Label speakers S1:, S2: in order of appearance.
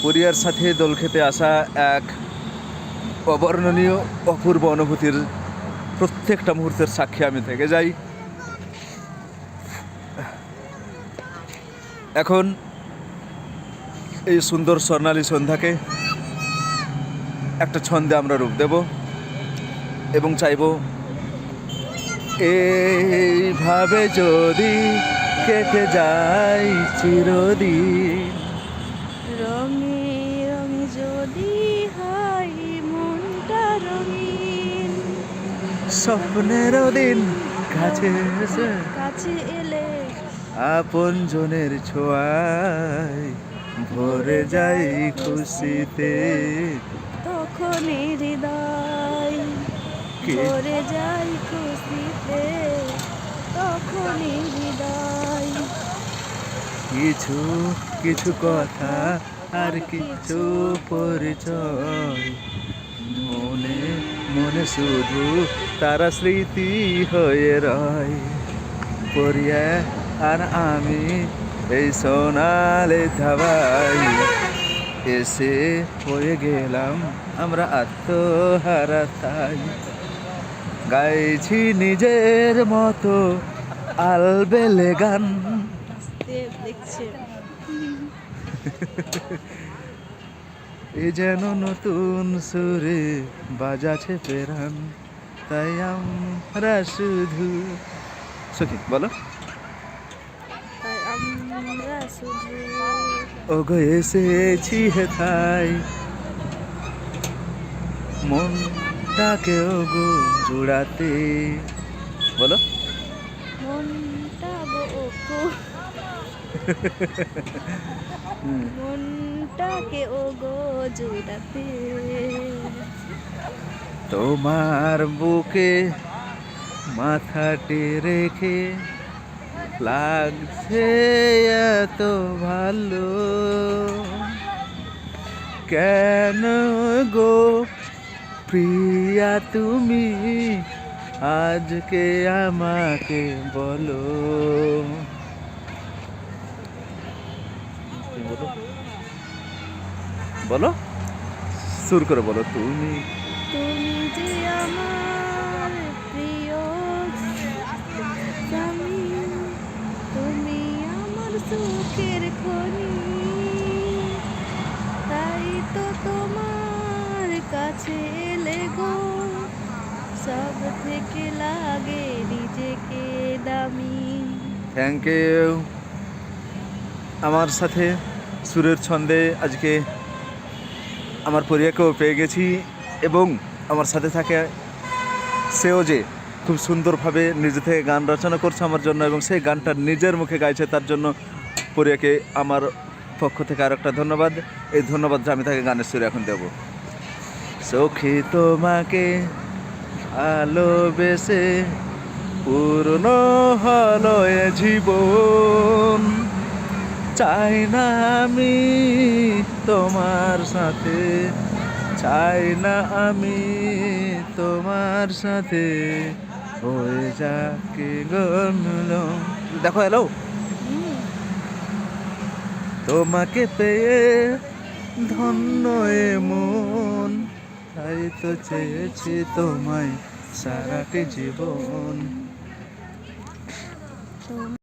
S1: পরিয়ার সাথে দোল খেতে আসা এক অবর্ণনীয় অপূর্ব অনুভূতির প্রত্যেকটা মুহূর্তের সাক্ষী আমি থেকে যাই। এখন এই সুন্দর স্বর্ণালী সন্ধ্যাকে একটা ছন্দে আমরা রূপ দেব এবং চাইব এইভাবে যদি কেটে যায় চিরদিন,
S2: রঙে রঙে যদি হয় মনটা রঙিন,
S1: স্বপ্নেরও দিন কাছে এসে
S2: কাছে এলে
S1: আপনজনের ছোঁয়ায় ভরে যাই খুশিতে,
S2: তখনই হৃদয়
S1: কি?
S2: ভরে যায় খুশিতে, তখনই হৃদয়।
S1: কিছু কিছু কথা আর কিছু পরিচয়, মনে মনে শুধু তারা স্মৃতি হয়ে রয়। পরিয়া আর আমি এই সোনালে ধাবাই এসে হয়ে গেলাম আমরা আত্মহারা, তাই গাইছি নিজের মতো আলবেলে গান।
S2: দেখছেন
S1: এ যেন নতুন সুরে বাজাছে প্রাণ, তাই আমরা শুধু সখী বলো
S2: তাই আমরা শুধু
S1: ওগো এসেছি হেথায় মনটাকে ওগো জুড়াতে, বলো
S2: মনটা গো মনটাকে ও গো জুড়াতে।
S1: তোমার বুকে মাথাটি রেখে লাগছে এত ভালো, কেন গো প্রিয়া তুমি আজকে আমাকে বলো, বলো বলো সুর করে বলো তুমি
S2: তুমি যে আমার প্রিয় স্বামী, তুমি আমার সুখের খনি, তাই তো তোমার কাছে এলে গো সব থেকে লাগে নিজেকে দামি।
S1: Thank you. আমার সাথে সুরের ছন্দে আজকে আমার পরিয়াকেও পেয়ে গেছি এবং আমার সাথে থাকে সেও যে খুব সুন্দরভাবে নিজে থেকে গান রচনা করছে আমার জন্য এবং সেই গানটা নিজের মুখে গাইছে, তার জন্য পরিয়াকে আমার পক্ষ থেকে আর একটা ধন্যবাদ। এই ধন্যবাদটা আমি তাকে গানের সুরে এখন দেব। সখী তোমাকে ভালোবেসে পূর্ণ হলো এ জীবন, চাই না আমি তোমার সাথে, চাই না আমি তোমার সাথে হয়ে যাকে গনলো। দেখো এলো তোমাকে পেয়ে ধন্য এ মন, তাই তো চেয়েছি তোমায় সারাটি জীবন।